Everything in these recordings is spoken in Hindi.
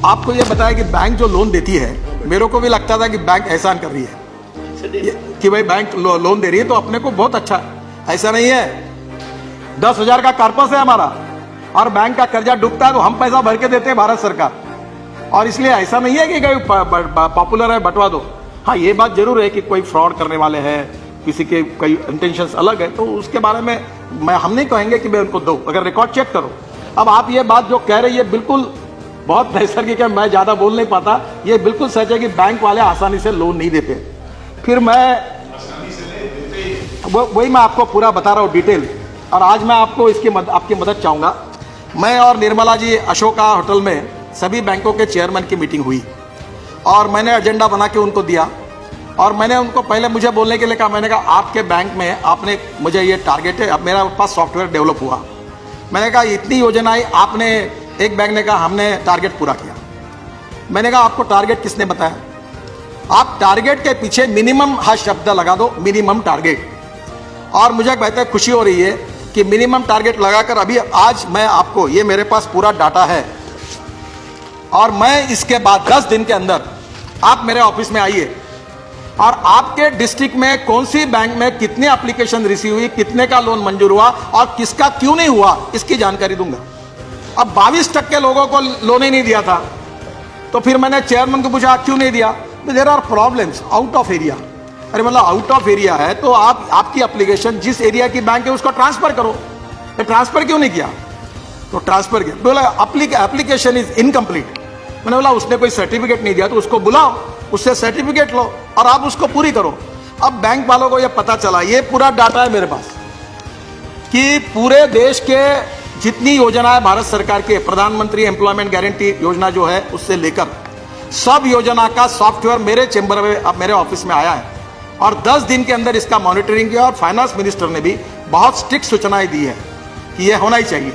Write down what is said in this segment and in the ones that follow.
आपको ये बताया कि बैंक जो लोन देती है, मेरे को भी लगता था कि बैंक एहसान कर रही है कि भाई बैंक लोन दे रही है तो अपने को बहुत अच्छा है। ऐसा नहीं है। 10,000 का कॉर्पस है हमारा और बैंक का कर्जा डूबता है तो हम पैसा भर के देते हैं भारत सरकार। और इसलिए ऐसा नहीं है कि कोई पॉपुलर है बंटवा दो। हाँ, ये बात जरूर है कि कोई फ्रॉड करने वाले हैं, किसी के कई इंटेंशंस अलग है, तो उसके बारे में हम नहीं कहेंगे कि मैं उनको दो। अगर रिकॉर्ड चेक करो। अब आप ये बात जो कह रही है बिल्कुल बहुत नैसर्गिक है, मैं ज्यादा बोल नहीं पाता। ये बिल्कुल सच है कि बैंक वाले आसानी से लोन नहीं देते। फिर मैं वही मैं आपको पूरा बता रहा हूँ डिटेल। और आज मैं आपको इसकी आपकी मदद चाहूंगा। मैं और निर्मला जी अशोका होटल में सभी बैंकों के चेयरमैन की मीटिंग हुई और मैंने एजेंडा बना के उनको दिया। और मैंने उनको पहले मुझे बोलने के लिए कहा, मैंने कहा आपके बैंक में आपने मुझे ये टारगेट है। अब मेरा पास सॉफ्टवेयर डेवलप हुआ। मैंने कहा इतनी योजनाएं आपने, एक बैंक ने कहा हमने टारगेट पूरा किया। मैंने कहा आपको टारगेट किसने बताया? आप टारगेट के पीछे मिनिमम शब्द लगा दो, मिनिमम टारगेट। और मुझे कहते हैं खुशी हो रही है कि मिनिमम टारगेट लगाकर अभी आज मैं आपको, ये मेरे पास पूरा डाटा है और मैं इसके बाद 10 दिन के अंदर आप मेरे ऑफिस में आइए और आपके डिस्ट्रिक्ट में कौन सी बैंक में कितने एप्लीकेशन रिसीव हुई, कितने का लोन मंजूर हुआ और किसका क्यों नहीं हुआ, इसकी जानकारी दूंगा। अब 22% लोगों को लोन ही नहीं दिया था, तो फिर मैंने चेयरमैन को पूछा क्यों नहीं दिया? There are problems out of area. अरे मतलब आउट ऑफ एरिया है तो आप आपकी एप्लीकेशन जिस एरिया की बैंक है उसको ट्रांसफर करो। ट्रांसफर क्यों नहीं किया? तो ट्रांसफर किया, बोला एप्लीकेशन इज इनकम्प्लीट। मैंने बोला उसने कोई सर्टिफिकेट नहीं दिया तो उसको बुलाओ, उससे सर्टिफिकेट लो और आप उसको पूरी करो। अब बैंक वालों को यह पता चला, ये पूरा डाटा है मेरे पास, कि पूरे देश के जितनी योजनाएं भारत सरकार की, प्रधानमंत्री एम्प्लॉयमेंट गारंटी योजना जो है उससे लेकर सब योजना का सॉफ्टवेयर मेरे चेंबर में, अब मेरे ऑफिस में आया है। और 10 दिन के अंदर इसका मॉनिटरिंग किया और फाइनेंस मिनिस्टर ने भी बहुत स्ट्रिक्ट सूचनाएं दी है कि यह होना ही चाहिए।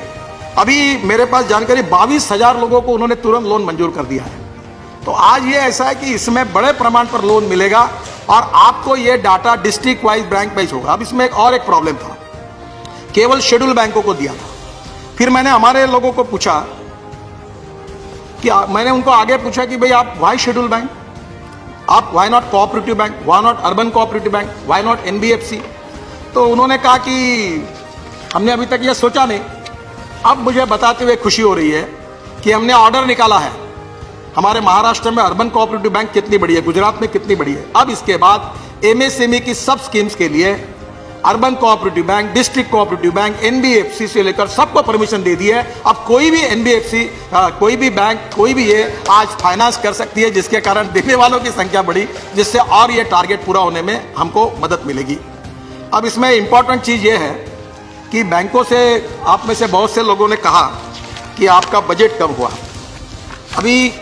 अभी मेरे पास जानकारी 22,000 लोगों को उन्होंने तुरंत लोन मंजूर कर दिया है। तो आज ये ऐसा है कि इसमें बड़े प्रमाण पर लोन मिलेगा और आपको ये data district wise bank wise होगा। अब इसमें एक प्रॉब्लम था, केवल शेड्यूल बैंकों को दिया था। फिर मैंने हमारे लोगों को पूछा कि मैंने उनको आगे पूछा कि भाई आप वाई शेड्यूल बैंक, आप why not cooperative bank, why not urban cooperative bank, why not NBFC? तो उन्होंने कहा कि हमने अभी तक ये सोचा नहीं। अब मुझे बताते हुए खुशी हो रही है कि हमने ऑर्डर निकाला है। हमारे महाराष्ट्र में अर्बन कोऑपरेटिव बैंक कितनी बड़ी है, गुजरात में कितनी बड़ी है। अब इसके बाद एमएसएमई की सब स्कीम्स के लिए urban cooperative bank, district cooperative bank, NBFC से लेकर सबको परमिशन दे दी है। अब कोई भी एनबीएफसी, कोई भी बैंक, कोई भी ये आज फाइनेंस कर सकती है, जिसके कारण देने वालों की संख्या बढ़ी, जिससे और ये टारगेट पूरा होने में हमको मदद मिलेगी। अब इसमें इंपॉर्टेंट चीज ये है कि बैंकों से, आप में से बहुत से लोगों ने कहा कि आपका बजट कम हुआ। अभी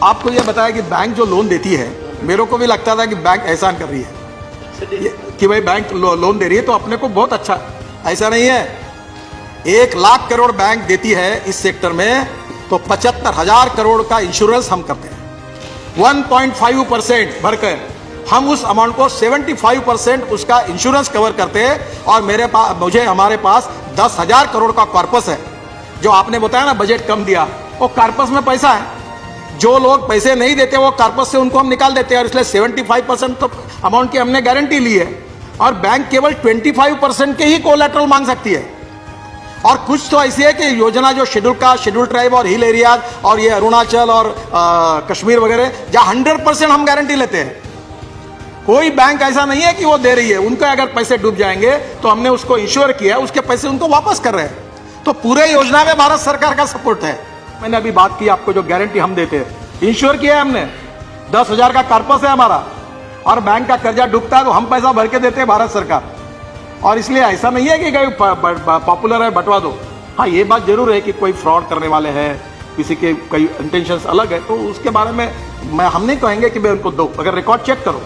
आपको यह बताया कि बैंक जो लोन देती है, मेरे को भी लगता था कि बैंक एहसान कर रही है कि भाई बैंक लोन दे रही है तो अपने को बहुत अच्छा है। ऐसा नहीं है। 1 लाख करोड़ बैंक देती है इस सेक्टर में, तो 75,000 करोड़ का इंश्योरेंस हम करते हैं। 1.5% भरकर हम उस अमाउंट को 75% उसका इंश्योरेंस कवर करते हैं। और हमारे पास 10,000 करोड़ का कॉर्पस है। जो आपने बताया ना बजट कम दिया, वो कॉर्पस में पैसा है। जो लोग पैसे नहीं देते वो कॉर्पस से उनको हम निकाल देते हैं और इसलिए 75% तो अमाउंट की हमने गारंटी ली है। और बैंक केवल 25% के ही कोलैटरल मांग सकती है। और कुछ तो ऐसी है कि योजना जो शेड्यूल ट्राइब और हिल एरियाज और ये अरुणाचल और कश्मीर वगैरह, जहां 100% हम गारंटी लेते हैं। कोई बैंक ऐसा नहीं है कि वो दे रही है, उनके अगर पैसे डूब जाएंगे तो हमने उसको इंश्योर किया, उसके पैसे उनको वापस कर रहे हैं। तो पूरे योजना में भारत सरकार का सपोर्ट है। मैंने अभी बात की आपको, जो गारंटी हम देते हैं, इंश्योर किया है हमने। 10,000 का कॉर्पस है हमारा और बैंक का कर्जा डूबता है तो हम पैसा भर के देते हैं भारत सरकार। और इसलिए ऐसा नहीं है कि कोई पॉपुलर है बंटवा दो। हाँ, ये बात जरूर है कि कोई फ्रॉड करने वाले हैं, किसी के कई इंटेंशंस अलग है, तो उसके बारे में हम नहीं कहेंगे कि मैं उनको दो। अगर रिकॉर्ड चेक करो